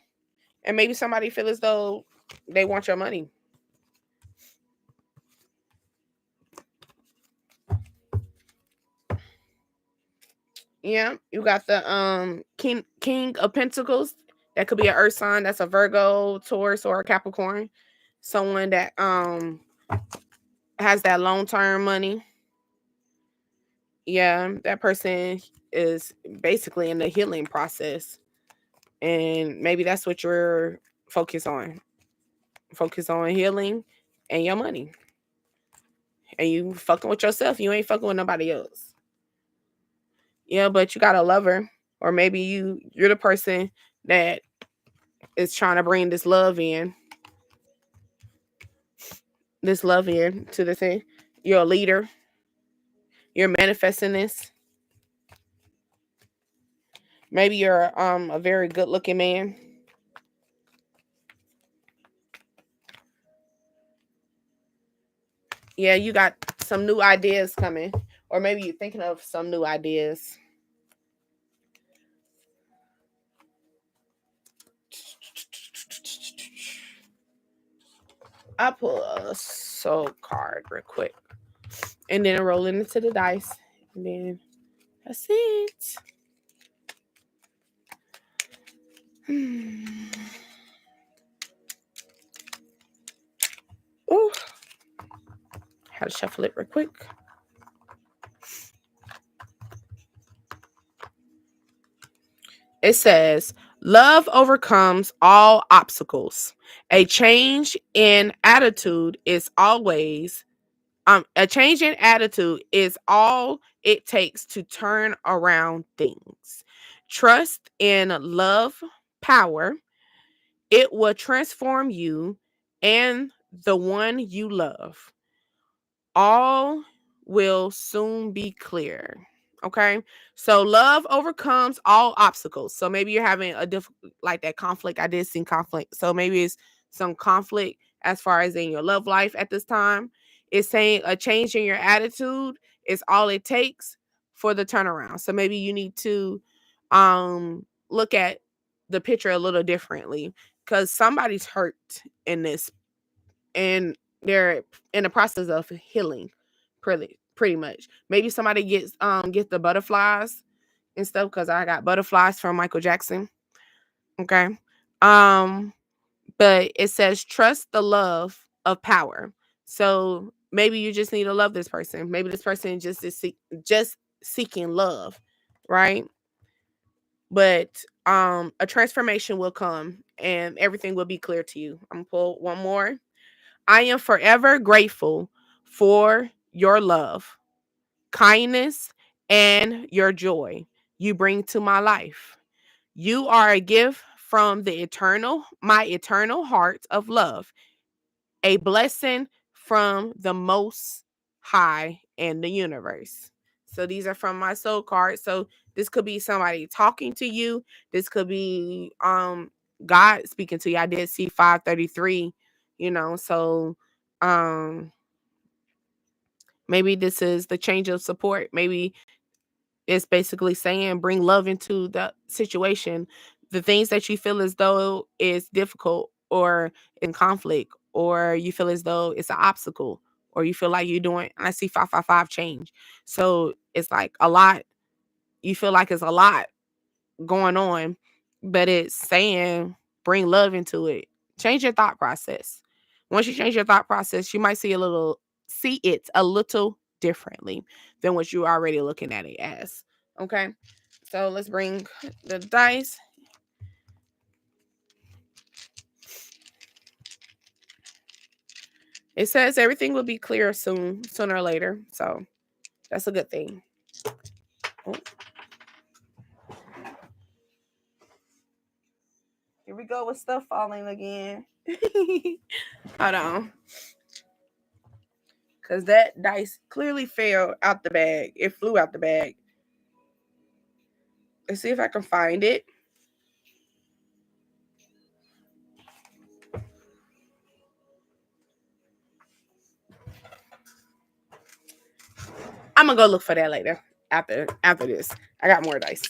and maybe somebody feel as though they want your money. Yeah, you got the king of pentacles. That could be an earth sign. That's a Virgo, Taurus, or a Capricorn. Someone that has that long-term money. Yeah, that person is basically in the healing process, and maybe that's what you're focused on. Focus on healing and your money, and you fucking with yourself. You ain't fucking with nobody else. Yeah, but you got a lover, or maybe you're the person that is trying to bring this love in, to the thing. You're a leader. You're manifesting this. Maybe you're a very good looking man. Yeah, you got some new ideas coming, or maybe you're thinking of some new ideas. I'll pull a soul card real quick, and then roll it into the dice, and then that's it. Oh, how to shuffle it real quick. It says, love overcomes all obstacles. A change in attitude is always a change in attitude is all it takes to turn around things. Trust in love power. It will transform you and the one you love. All will soon be clear. Okay. So love overcomes all obstacles. So maybe you're having a like that conflict. I did see conflict. So maybe it's some conflict as far as in your love life at this time. It's saying a change in your attitude is all it takes for the turnaround. So maybe you need to look at the picture a little differently, because somebody's hurt in this, and they're in the process of healing, pretty much. Maybe somebody gets the butterflies and stuff, because I got butterflies from Michael Jackson. Okay. um but it says trust the love of power. So maybe you just need to love this person. Maybe this person just is just seeking love, right? But a transformation will come, and everything will be clear to you. I'm gonna pull one more. I am forever grateful for your love, kindness, and your joy you bring to my life. You are a gift from my eternal heart of love, a blessing from the most high in the universe. So these are from my soul card. So this could be somebody talking to you. This could be God speaking to you. I did see 533, so um maybe this is the change of support. Maybe it's basically saying bring love into the situation. The things that you feel as though is difficult, or in conflict, or you feel as though it's an obstacle, or you feel like you're doing, I see 555 change. So it's like a lot. You feel like it's a lot going on, but it's saying bring love into it. Change your thought process. Once you change your thought process, you might see it a little differently than what you're already looking at it as. Okay, so let's bring the dice. It says everything will be clear soon, sooner or later. So that's a good thing. Oh. Here we go with stuff falling again. Hold on. Because that dice clearly fell out the bag. It flew out the bag. Let's see if I can find it. I'm gonna go look for that later. After this, I got more dice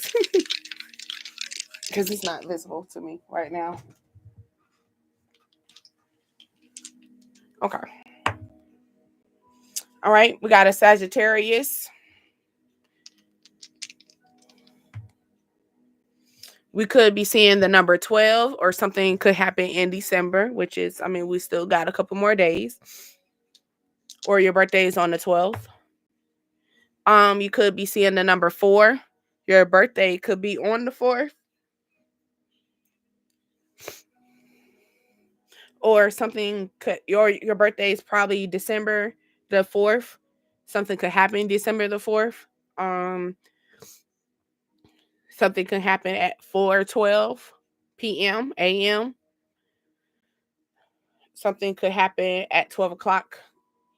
because it's not visible to me right now. Okay. All right, we got a Sagittarius. We could be seeing the number 12, or something could happen in December, which is, I mean, we still got a couple more days. Or your birthday is on the 12th. You could be seeing the number 4. Your birthday could be on the 4th. Or something could, your birthday is probably December the 4th. Something could happen December the 4th. Something could happen at 4:12 p.m. a.m. Something could happen at 12 o'clock.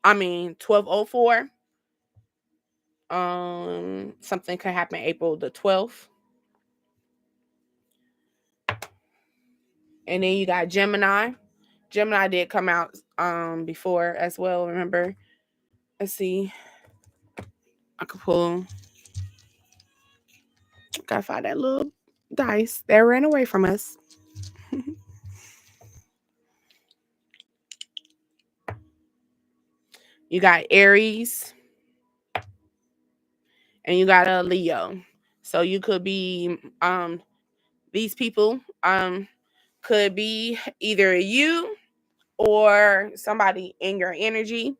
12:04. Something could happen April the 12th. And then you got Gemini. Gemini did come out before as well, remember? Let's see. I could pull. Gotta find that little dice that ran away from us. You got Aries. And you got a Leo. So you could be these people could be either you or somebody in your energy.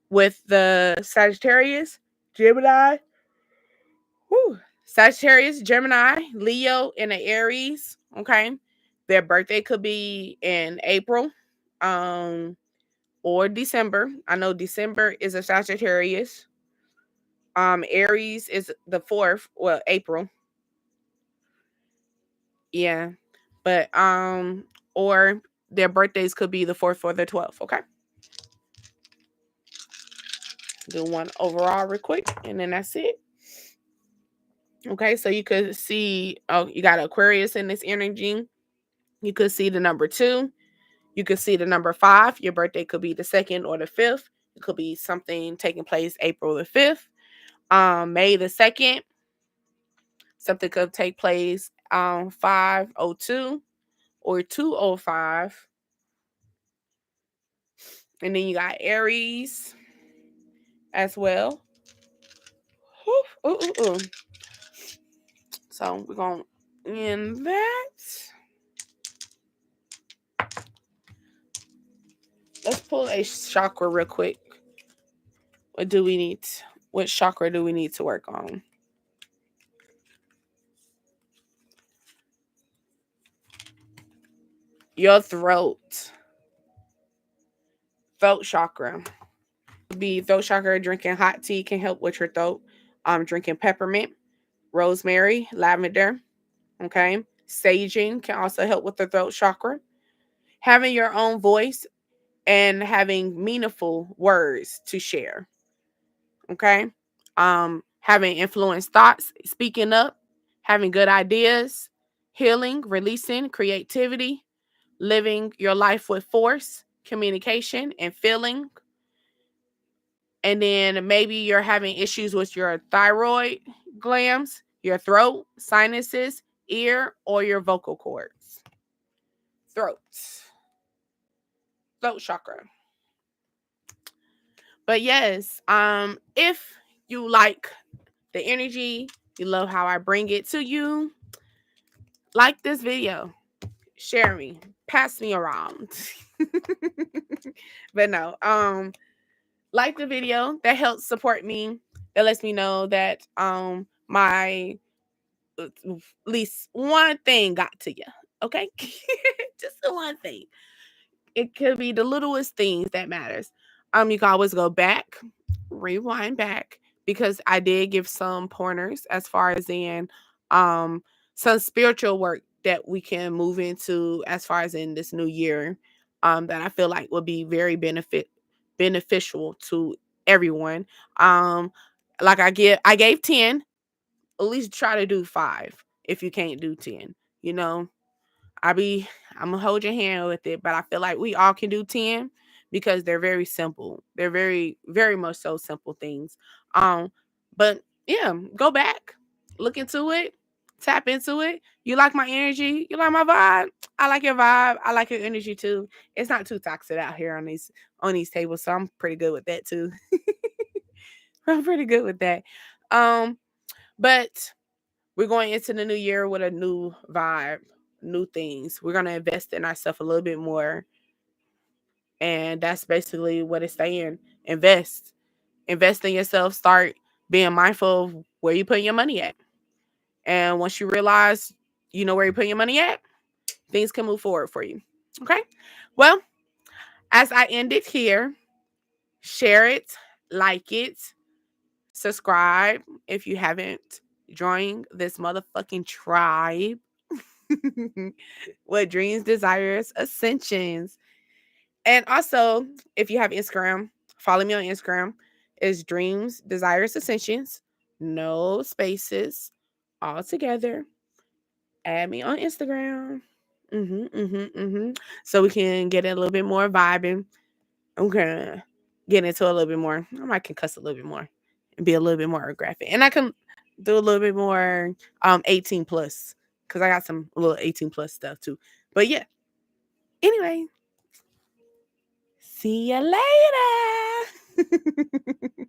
With the Sagittarius, Gemini, Sagittarius, Gemini, Leo, and the Aries. Okay, their birthday could be in April, or December. I know December is a Sagittarius. Aries is the 4th. Well, April. Yeah, but or their birthdays could be the 4th or the 12th. Okay. Do one overall real quick, and then that's it. Okay, so you could see, oh, you got Aquarius in this energy. You could see the number 2. You could see the number 5. Your birthday could be the 2nd or the 5th. It could be something taking place April the 5th. May the 2nd. Something could take place 5:02 or 2:05. And then you got Aries as well. Ooh, ooh, ooh, ooh. So we're going to end that. Let's pull a chakra real quick. What do we need? What chakra do we need to work on? Your throat. Throat chakra. Be throat chakra. Drinking hot tea can help with your throat. Drinking peppermint, rosemary, lavender. Okay. Saging can also help with the throat chakra. Having your own voice and having meaningful words to share. Okay. Having influenced thoughts, speaking up, having good ideas, healing, releasing, creativity, living your life with force, communication, and feeling. And then maybe you're having issues with your thyroid glands, your throat, sinuses, ear, or your vocal cords. Throat chakra. But yes, if you like the energy, you love how I bring it to you, like this video, share me, pass me around. But no, like the video. That helps support me. That lets me know that my at least one thing got to you. Okay? Just the one thing. It could be the littlest things that matters. You can always go back, rewind back, because I did give some pointers as far as in um some spiritual work that we can move into as far as in this new year, that I feel like would be very beneficial to everyone. Um like I gave 10, at least try to do 5 if you can't do 10, you know. I be I'm gonna hold your hand with it, but I feel like we all can do 10 because they're very simple. They're very, very much so simple things. But yeah, go back, look into it, tap into it. You like my energy, you like my vibe. I like your vibe. I like your energy too. It's not too toxic out here on these tables, so I'm pretty good with that too. I'm pretty good with that. Um, but we're going into the new year with a new vibe, new things. We're going to invest in ourselves a little bit more. And that's basically what it's saying. Invest. Invest in yourself. Start being mindful of where you put your money at. And once you realize you know where you're putting your money at, things can move forward for you. Okay? Well, as I end it here, share it, like it, subscribe if you haven't joined this motherfucking tribe. What dreams, desires, ascensions. And also, if you have Instagram, follow me on Instagram. It's dreams, desires, ascensions. No spaces, all together. Add me on Instagram. So we can get a little bit more vibing. I'm gonna get into a little bit more. I might can cuss a little bit more and be a little bit more graphic. And I can do a little bit more 18 plus. Because I got some little 18 plus stuff too. But yeah. Anyway, see you later.